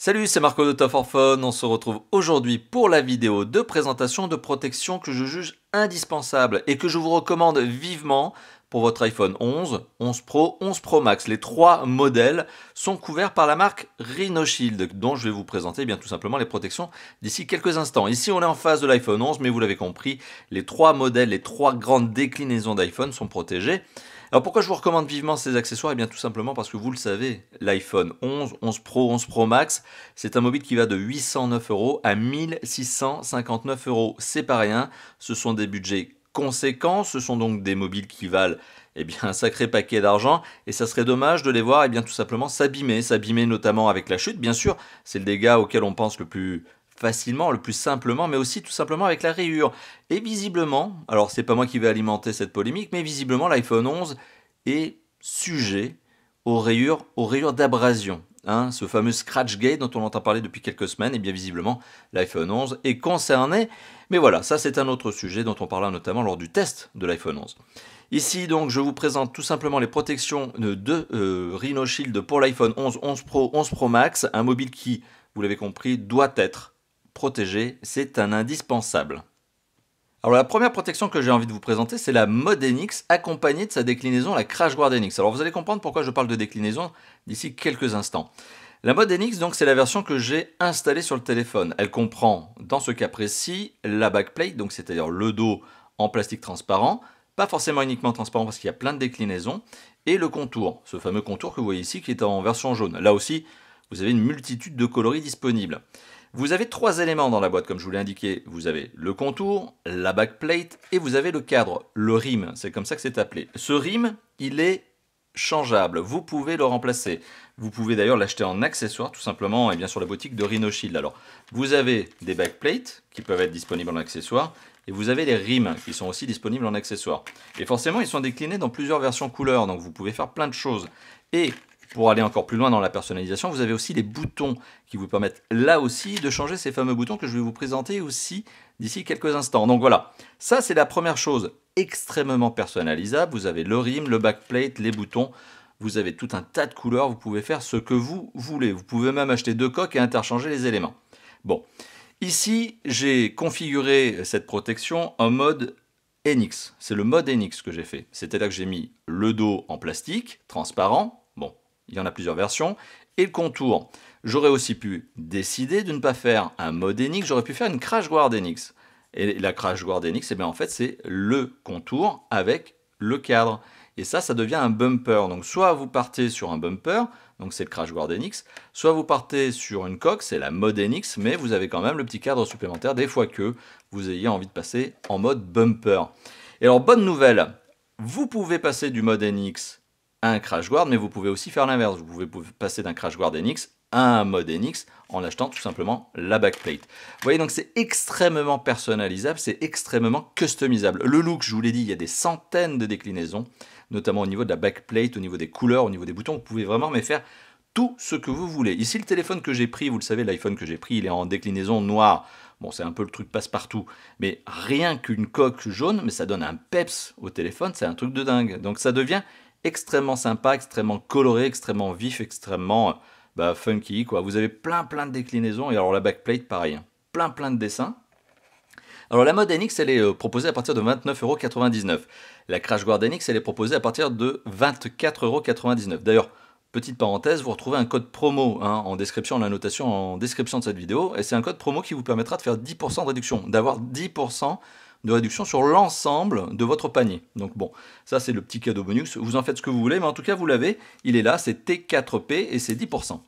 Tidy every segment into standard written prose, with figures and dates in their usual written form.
Salut, c'est Marco de Top for Fun. On se retrouve aujourd'hui pour la vidéo de présentation de protection que je juge indispensable et que je vous recommande vivement pour votre iPhone 11, 11 Pro, 11 Pro Max. Les trois modèles sont couverts par la marque RhinoShield, dont je vais vous présenter bien tout simplement les protections d'ici quelques instants. Ici, on est en face de l'iPhone 11, mais vous l'avez compris, les trois modèles, les trois grandes déclinaisons d'iPhone sont protégés. Alors pourquoi je vous recommande vivement ces accessoires? Eh bien tout simplement parce que vous le savez, l'iPhone 11, 11 Pro, 11 Pro Max, c'est un mobile qui va de 809 € à 1659 €. C'est pas rien, ce sont des budgets conséquents, ce sont donc des mobiles qui valent un sacré paquet d'argent et ça serait dommage de les voir tout simplement s'abîmer notamment avec la chute. Bien sûr, c'est le dégât auquel on pense le plus facilement, le plus simplement, mais aussi tout simplement avec la rayure. Et visiblement, alors c'est pas moi qui vais alimenter cette polémique, mais visiblement l'iPhone 11 est sujet aux rayures d'abrasion. Ce fameux scratch gate dont on entend parler depuis quelques semaines, et bien visiblement l'iPhone 11 est concerné. Mais voilà, ça c'est un autre sujet dont on parlera notamment lors du test de l'iPhone 11. Ici donc je vous présente tout simplement les protections de RhinoShield pour l'iPhone 11, 11 Pro, 11 Pro Max, un mobile qui, vous l'avez compris, doit être protégé, c'est un indispensable. Alors la première protection que j'ai envie de vous présenter, c'est la Mode NX accompagnée de sa déclinaison, la Crash Guard NX. Alors vous allez comprendre pourquoi je parle de déclinaison d'ici quelques instants. La Mode NX, donc, c'est la version que j'ai installée sur le téléphone. Elle comprend, dans ce cas précis, la backplate, donc c'est-à-dire le dos en plastique transparent, pas forcément uniquement transparent parce qu'il y a plein de déclinaisons, et le contour, ce fameux contour que vous voyez ici qui est en version jaune. Là aussi, vous avez une multitude de coloris disponibles. Vous avez trois éléments dans la boîte, comme je vous l'ai indiqué. Vous avez le contour, la backplate et vous avez le cadre, le rim. C'est comme ça que c'est appelé. Ce rim, il est changeable. Vous pouvez le remplacer. Vous pouvez d'ailleurs l'acheter en accessoire, tout simplement, et bien sur la boutique de RhinoShield. Alors, vous avez des backplates qui peuvent être disponibles en accessoire et vous avez les rims qui sont aussi disponibles en accessoire. Et forcément, ils sont déclinés dans plusieurs versions couleurs, donc vous pouvez faire plein de choses. Et pour aller encore plus loin dans la personnalisation, vous avez aussi les boutons qui vous permettent là aussi de changer ces fameux boutons que je vais vous présenter aussi d'ici quelques instants. Donc voilà, ça c'est la première chose extrêmement personnalisable. Vous avez le rim, le backplate, les boutons. Vous avez tout un tas de couleurs, vous pouvez faire ce que vous voulez. Vous pouvez même acheter deux coques et interchanger les éléments. Bon, ici j'ai configuré cette protection en mode NX. C'est le mode NX que j'ai fait. C'est-à-dire que j'ai mis le dos en plastique, transparent. Bon, il y en a plusieurs versions. Et le contour. J'aurais aussi pu décider de ne pas faire un mode NX, j'aurais pu faire une Crash Guard NX. Et la Crash Guard NX, en fait, c'est le contour avec le cadre. Et ça devient un bumper. Donc soit vous partez sur un bumper, donc c'est le Crash Guard NX, soit vous partez sur une coque, c'est la mode NX, mais vous avez quand même le petit cadre supplémentaire des fois que vous ayez envie de passer en mode bumper. Et alors, bonne nouvelle, vous pouvez passer du mode NX à un Crash Guard, mais vous pouvez aussi faire l'inverse. Vous pouvez passer d'un Crash Guard NX à un mode NX en achetant tout simplement la backplate. Vous voyez, donc c'est extrêmement personnalisable, c'est extrêmement customisable. Le look, je vous l'ai dit, il y a des centaines de déclinaisons, notamment au niveau de la backplate, au niveau des couleurs, au niveau des boutons. Vous pouvez vraiment faire tout ce que vous voulez. Ici, le téléphone que j'ai pris, vous le savez, l'iPhone que j'ai pris, il est en déclinaison noire. Bon, c'est un peu le truc passe-partout, mais rien qu'une coque jaune, mais ça donne un peps au téléphone, c'est un truc de dingue. Donc ça devient extrêmement sympa, extrêmement coloré, extrêmement vif, extrêmement funky, quoi. Vous avez plein de déclinaisons, et alors la backplate, pareil, plein de dessins. Alors la mode NX, elle est proposée à partir de 29,99 €. La Crash Guard NX, elle est proposée à partir de 24,99 €. D'ailleurs, petite parenthèse, vous retrouvez un code promo en description, la notation en description de cette vidéo, et c'est un code promo qui vous permettra de faire 10% de réduction, d'avoir 10% de réduction sur l'ensemble de votre panier. Donc bon, ça c'est le petit cadeau bonus, vous en faites ce que vous voulez, mais en tout cas vous l'avez, il est là, c'est T4P et c'est 10%.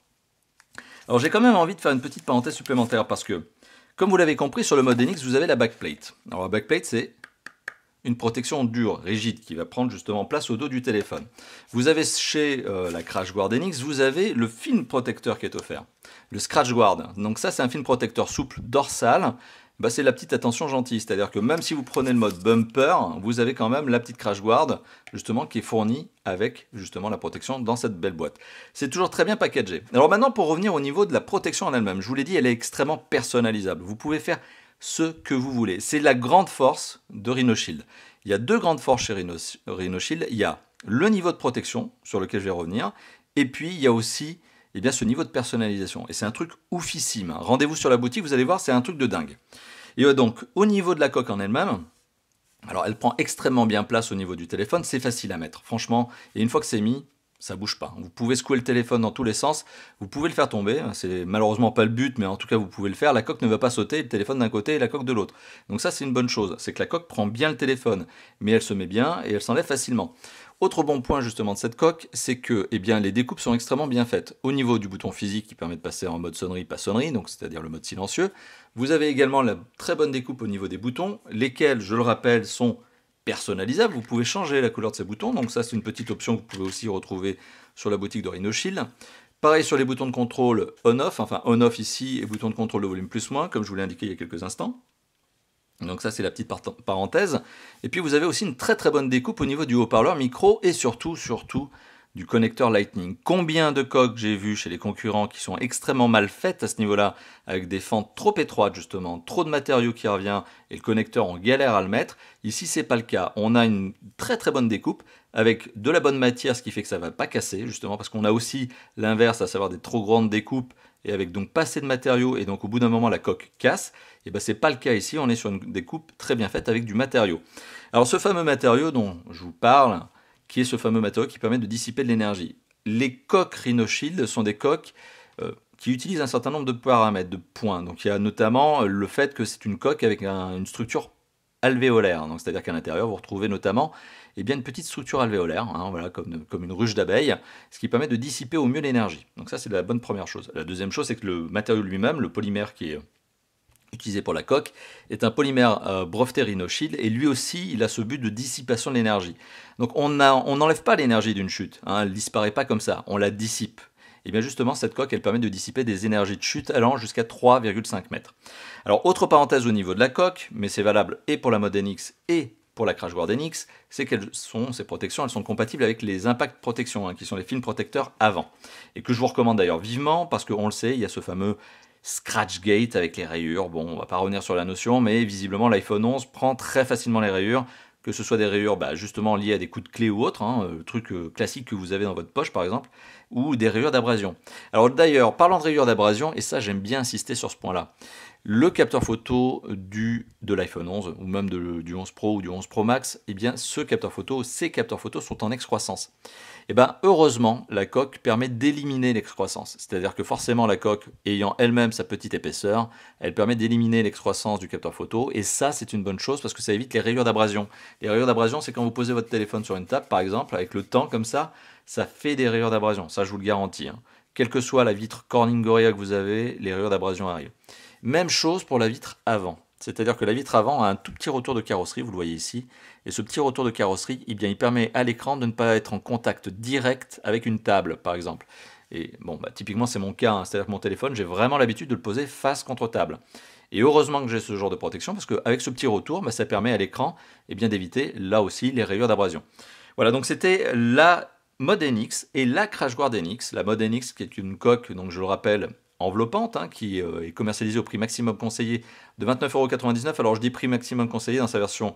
Alors j'ai quand même envie de faire une petite parenthèse supplémentaire parce que, comme vous l'avez compris, sur le mode NX, vous avez la backplate. Alors la backplate, c'est une protection dure, rigide, qui va prendre justement place au dos du téléphone. Vous avez chez la Crash Guard NX, vous avez le film protecteur qui est offert, le Scratch Guard. Donc ça, c'est un film protecteur souple dorsal. C'est la petite attention gentille, c'est-à-dire que même si vous prenez le mode bumper, vous avez quand même la petite Crash Guard, justement, qui est fournie avec, justement, la protection dans cette belle boîte. C'est toujours très bien packagé. Alors maintenant, pour revenir au niveau de la protection en elle-même, je vous l'ai dit, elle est extrêmement personnalisable. Vous pouvez faire ce que vous voulez. C'est la grande force de RhinoShield. Il y a deux grandes forces chez RhinoShield. Il y a le niveau de protection, sur lequel je vais revenir, et puis il y a aussi eh bien, ce niveau de personnalisation. Et c'est un truc oufissime, hein. Rendez-vous sur la boutique, vous allez voir, c'est un truc de dingue. Et donc, au niveau de la coque en elle-même, alors elle prend extrêmement bien place au niveau du téléphone, c'est facile à mettre, franchement, et une fois que c'est mis, ça bouge pas. Vous pouvez secouer le téléphone dans tous les sens, vous pouvez le faire tomber, c'est malheureusement pas le but, mais en tout cas vous pouvez le faire, la coque ne va pas sauter, le téléphone d'un côté et la coque de l'autre. Donc ça c'est une bonne chose, c'est que la coque prend bien le téléphone, mais elle se met bien et elle s'enlève facilement. Autre bon point justement de cette coque, c'est que eh bien, les découpes sont extrêmement bien faites. Au niveau du bouton physique qui permet de passer en mode sonnerie, pas sonnerie, donc c'est-à-dire le mode silencieux, vous avez également la très bonne découpe au niveau des boutons, lesquels, je le rappelle, sont personnalisables. Vous pouvez changer la couleur de ces boutons, donc ça c'est une petite option que vous pouvez aussi retrouver sur la boutique de Rhinoshield. Pareil sur les boutons de contrôle on-off, enfin on-off ici et bouton de contrôle de volume plus-moins, comme je vous l'ai indiqué il y a quelques instants. Donc ça c'est la petite parenthèse. Et puis vous avez aussi une très bonne découpe au niveau du haut-parleur micro et surtout du connecteur Lightning. Combien de coques j'ai vu chez les concurrents qui sont extrêmement mal faites à ce niveau-là, avec des fentes trop étroites justement, trop de matériaux qui revient et le connecteur on galère à le mettre. Ici c'est pas le cas. On a une très bonne découpe avec de la bonne matière, ce qui fait que ça va pas casser justement parce qu'on a aussi l'inverse, à savoir des trop grandes découpes et avec donc pas assez de matériaux et donc au bout d'un moment la coque casse. Et ben c'est pas le cas ici, on est sur une découpe très bien faite avec du matériau. Alors ce fameux matériau dont je vous parle, qui est ce fameux matériau qui permet de dissiper de l'énergie. Les coques Rhinoshield sont des coques qui utilisent un certain nombre de paramètres, de points. Donc il y a notamment le fait que c'est une coque avec une structure alvéolaire. Donc c'est-à-dire qu'à l'intérieur, vous retrouvez notamment eh bien, une petite structure alvéolaire, hein, voilà, comme une ruche d'abeilles, ce qui permet de dissiper au mieux l'énergie. Donc ça, c'est la bonne première chose. La deuxième chose, c'est que le matériau lui-même, le polymère qui est utilisé pour la coque, est un polymère breveté Rhinoshield, et lui aussi, il a ce but de dissipation de l'énergie. Donc on n'enlève pas l'énergie d'une chute, hein, elle ne disparaît pas comme ça, on la dissipe. Et bien justement, cette coque, elle permet de dissiper des énergies de chute allant jusqu'à 3,5 mètres. Alors, autre parenthèse au niveau de la coque, mais c'est valable et pour la Mode NX et pour la Crash Guard NX, c'est ces protections, elles sont compatibles avec les Impact Protection, hein, qui sont les films protecteurs avant. Et que je vous recommande d'ailleurs vivement, parce qu'on le sait, il y a ce fameux Scratchgate avec les rayures. Bon, on va pas revenir sur la notion, mais visiblement l'iPhone 11 prend très facilement les rayures, que ce soit des rayures justement liées à des coups de clé ou autres, hein, truc classique que vous avez dans votre poche par exemple, ou des rayures d'abrasion. Alors d'ailleurs, parlant de rayures d'abrasion, et ça j'aime bien insister sur ce point-là, le capteur photo de l'iPhone 11, ou même du 11 Pro ou du 11 Pro Max, eh bien ces capteurs photo sont en excroissance. Et bien heureusement, la coque permet d'éliminer l'excroissance. C'est-à-dire que forcément la coque, ayant elle-même sa petite épaisseur, elle permet d'éliminer l'excroissance du capteur photo, et ça c'est une bonne chose parce que ça évite les rayures d'abrasion. Les rayures d'abrasion, c'est quand vous posez votre téléphone sur une table par exemple, avec le temps comme ça fait des rayures d'abrasion, ça je vous le garantis, hein. Quelle que soit la vitre Corning Gorilla que vous avez, les rayures d'abrasion arrivent. Même chose pour la vitre avant. C'est-à-dire que la vitre avant a un tout petit retour de carrosserie, vous le voyez ici. Et ce petit retour de carrosserie, eh bien, il permet à l'écran de ne pas être en contact direct avec une table, par exemple. Et bon, typiquement, c'est mon cas, hein. C'est-à-dire que mon téléphone, j'ai vraiment l'habitude de le poser face contre table. Et heureusement que j'ai ce genre de protection, parce qu'avec ce petit retour, ça permet à l'écran d'éviter, là aussi, les rayures d'abrasion. Voilà, donc c'était la Mode NX et la Crash Guard NX. La Mode NX, qui est une coque, donc je le rappelle, enveloppante, hein, qui est commercialisée au prix maximum conseillé de 29,99 €. Alors je dis prix maximum conseillé dans sa version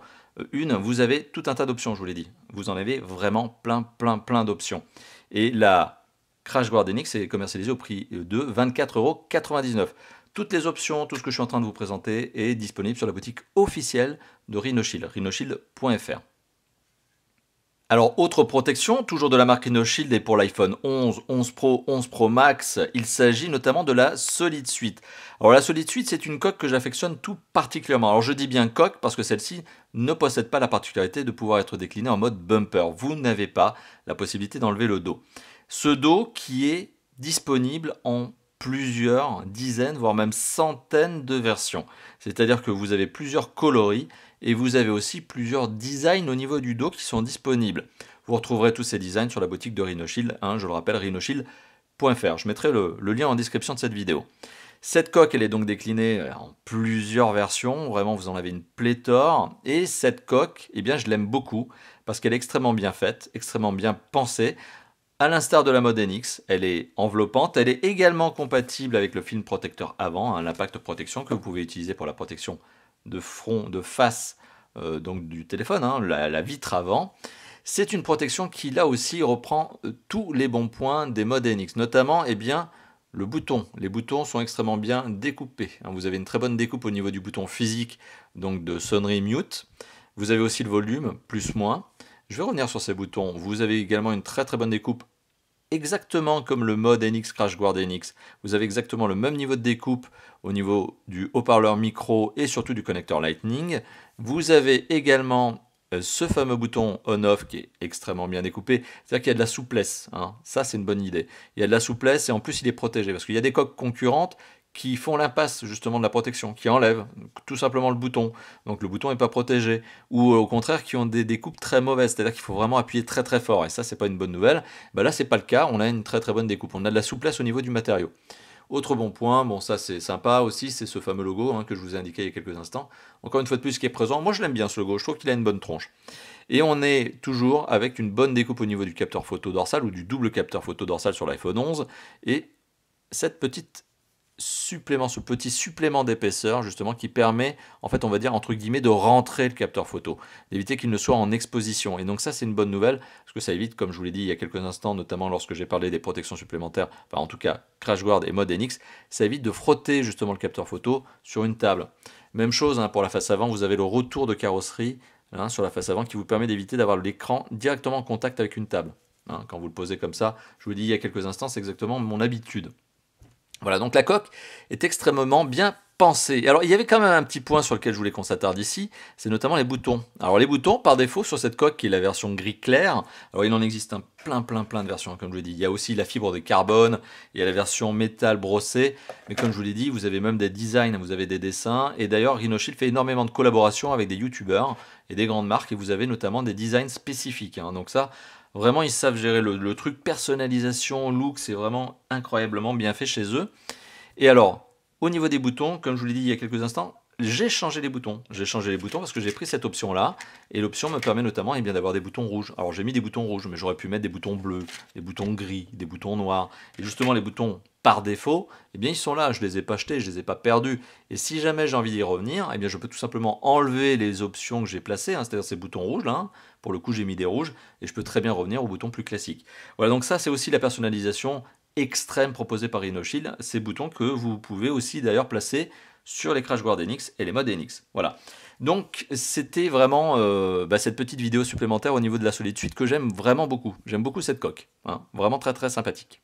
1, vous avez tout un tas d'options, je vous l'ai dit. Vous en avez vraiment plein d'options. Et la Crash Guard NX est commercialisée au prix de 24,99 €. Toutes les options, tout ce que je suis en train de vous présenter est disponible sur la boutique officielle de Rhinoshield, rhinoshield.fr. Alors, autre protection, toujours de la marque Rhinoshield et pour l'iPhone 11, 11 Pro, 11 Pro Max, il s'agit notamment de la Solid Suite. Alors la Solid Suite, c'est une coque que j'affectionne tout particulièrement. Alors je dis bien coque parce que celle-ci ne possède pas la particularité de pouvoir être déclinée en mode bumper. Vous n'avez pas la possibilité d'enlever le dos. Ce dos qui est disponible en plusieurs dizaines, voire même centaines de versions. C'est-à-dire que vous avez plusieurs coloris et vous avez aussi plusieurs designs au niveau du dos qui sont disponibles. Vous retrouverez tous ces designs sur la boutique de Rhinoshield, hein, je le rappelle, rhinoshield.fr. Je mettrai le lien en description de cette vidéo. Cette coque, elle est donc déclinée en plusieurs versions, vraiment vous en avez une pléthore, et cette coque, eh bien, je l'aime beaucoup parce qu'elle est extrêmement bien faite, extrêmement bien pensée. À l'instar de la Mode NX, elle est enveloppante, elle est également compatible avec le film protecteur avant, hein, l'impact protection que vous pouvez utiliser pour la protection de front, de face donc du téléphone, hein, la vitre avant. C'est une protection qui là aussi reprend tous les bons points des modes NX, notamment eh bien, le bouton. Les boutons sont extrêmement bien découpés. Vous avez une très bonne découpe au niveau du bouton physique, donc de sonnerie mute. Vous avez aussi le volume, plus-moins. Je vais revenir sur ces boutons. Vous avez également une très bonne découpe, exactement comme le mode NX CrashGuard NX. Vous avez exactement le même niveau de découpe au niveau du haut-parleur micro et surtout du connecteur Lightning. Vous avez également ce fameux bouton on-off qui est extrêmement bien découpé, c'est-à-dire qu'il y a de la souplesse, hein. Ça c'est une bonne idée. Il y a de la souplesse et en plus il est protégé, parce qu'il y a des coques concurrentes qui font l'impasse justement de la protection, qui enlèvent tout simplement le bouton, donc le bouton n'est pas protégé, ou au contraire qui ont des découpes très mauvaises, c'est-à-dire qu'il faut vraiment appuyer très fort, et ça c'est pas une bonne nouvelle. Là c'est pas le cas, on a une très bonne découpe, on a de la souplesse au niveau du matériau. Autre bon point, bon ça c'est sympa aussi, c'est ce fameux logo que je vous ai indiqué il y a quelques instants. Encore une fois de plus qui est présent, moi je l'aime bien ce logo, je trouve qu'il a une bonne tronche. Et on est toujours avec une bonne découpe au niveau du capteur photo dorsal ou du double capteur photo dorsal sur l'iPhone 11 et ce petit supplément d'épaisseur justement qui permet, en fait on va dire entre guillemets, de rentrer le capteur photo, d'éviter qu'il ne soit en exposition. Et donc ça c'est une bonne nouvelle, parce que ça évite, comme je vous l'ai dit il y a quelques instants, notamment lorsque j'ai parlé des protections supplémentaires, enfin en tout cas CrashGuard et mode NX, ça évite de frotter justement le capteur photo sur une table. Même chose pour la face avant, vous avez le retour de carrosserie sur la face avant qui vous permet d'éviter d'avoir l'écran directement en contact avec une table. Quand vous le posez comme ça, je vous l'ai dit il y a quelques instants, c'est exactement mon habitude. Voilà, donc la coque est extrêmement bien pensée. Alors il y avait quand même un petit point sur lequel je voulais qu'on s'attarde ici, c'est notamment les boutons. Alors les boutons, par défaut, sur cette coque qui est la version gris clair, alors il en existe plein de versions, comme je vous l'ai dit. Il y a aussi la fibre de carbone, il y a la version métal brossé, mais comme je vous l'ai dit, vous avez même des designs, vous avez des dessins, et d'ailleurs Rhinoshield fait énormément de collaborations avec des youtubeurs et des grandes marques, et vous avez notamment des designs spécifiques. Donc ça, vraiment, ils savent gérer le truc personnalisation, look, c'est vraiment incroyablement bien fait chez eux. Et alors, au niveau des boutons, comme je vous l'ai dit il y a quelques instants, j'ai changé les boutons. J'ai changé les boutons parce que j'ai pris cette option-là. Et l'option me permet notamment d'avoir des boutons rouges. Alors j'ai mis des boutons rouges, mais j'aurais pu mettre des boutons bleus, des boutons gris, des boutons noirs. Et justement, les boutons par défaut, ils sont là. Je ne les ai pas achetés, je ne les ai pas perdus. Et si jamais j'ai envie d'y revenir, je peux tout simplement enlever les options que j'ai placées, c'est-à-dire ces boutons rouges là. Pour le coup, j'ai mis des rouges et je peux très bien revenir aux boutons plus classiques. Voilà, donc ça, c'est aussi la personnalisation extrême proposée par Rhinoshield. Ces boutons que vous pouvez aussi d'ailleurs placer sur les CrashGuard NX et les modes NX. Voilà. Donc c'était vraiment cette petite vidéo supplémentaire au niveau de la Solid Suite que j'aime vraiment beaucoup. J'aime beaucoup cette coque. Vraiment très sympathique.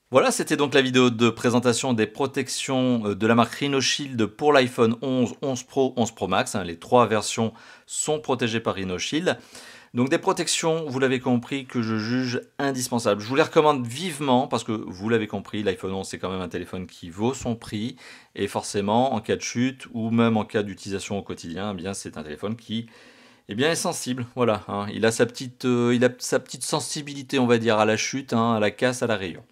Voilà, c'était donc la vidéo de présentation des protections de la marque Rhinoshield pour l'iPhone 11, 11 Pro, 11 Pro Max. Les trois versions sont protégées par Rhinoshield. Donc des protections, vous l'avez compris, que je juge indispensables. Je vous les recommande vivement parce que vous l'avez compris, l'iPhone 11 c'est quand même un téléphone qui vaut son prix. Et forcément, en cas de chute ou même en cas d'utilisation au quotidien, c'est un téléphone qui est sensible. Voilà, il a sa petite sensibilité, on va dire, à la chute, à la casse, à la rayure.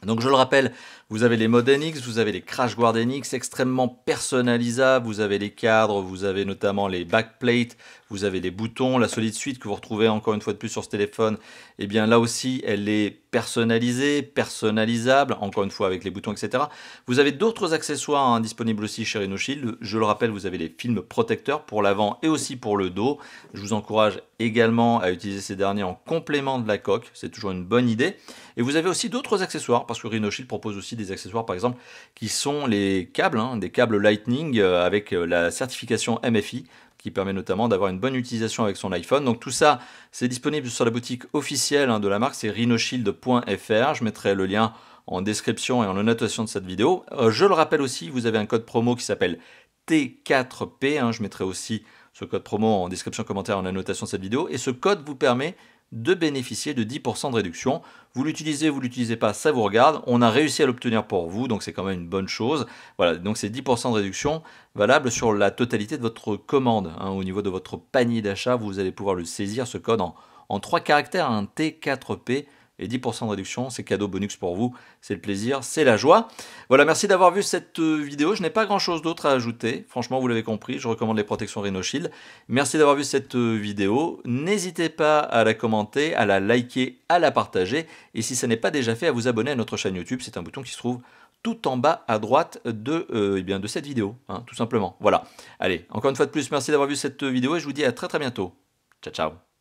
Donc je le rappelle, vous avez les modes NX, vous avez les CrashGuard NX extrêmement personnalisables, vous avez les cadres, vous avez notamment les backplates, vous avez les boutons, la Solid Suite que vous retrouvez encore une fois de plus sur ce téléphone, là aussi elle est personnalisée, personnalisable, encore une fois avec les boutons, etc. Vous avez d'autres accessoires disponibles aussi chez Rhinoshield. Je le rappelle, vous avez les films protecteurs pour l'avant et aussi pour le dos. Je vous encourage également à utiliser ces derniers en complément de la coque, c'est toujours une bonne idée. Et vous avez aussi d'autres accessoires, parce que Rhinoshield propose aussi des accessoires par exemple qui sont les câbles, des câbles Lightning avec la certification MFI, qui permet notamment d'avoir une bonne utilisation avec son iPhone. Donc tout ça, c'est disponible sur la boutique officielle de la marque, c'est rhinoshield.fr. Je mettrai le lien en description et en notation de cette vidéo. Je le rappelle aussi, vous avez un code promo qui s'appelle T4P. Je mettrai aussi ce code promo en description, commentaire, en annotation de cette vidéo. Et ce code vous permet de bénéficier de 10% de réduction. Vous l'utilisez pas, ça vous regarde. On a réussi à l'obtenir pour vous, donc c'est quand même une bonne chose. Voilà, donc c'est 10% de réduction valable sur la totalité de votre commande. Au niveau de votre panier d'achat, vous allez pouvoir le saisir, ce code en 3 caractères, un T4P. Et 10% de réduction, c'est cadeau bonus pour vous, c'est le plaisir, c'est la joie. Voilà, merci d'avoir vu cette vidéo, je n'ai pas grand chose d'autre à ajouter, franchement vous l'avez compris, je recommande les protections Rhinoshield. Merci d'avoir vu cette vidéo, n'hésitez pas à la commenter, à la liker, à la partager, et si ce n'est pas déjà fait, à vous abonner à notre chaîne YouTube, c'est un bouton qui se trouve tout en bas à droite de cette vidéo, tout simplement. Voilà, allez, encore une fois de plus, merci d'avoir vu cette vidéo et je vous dis à très bientôt. Ciao, ciao.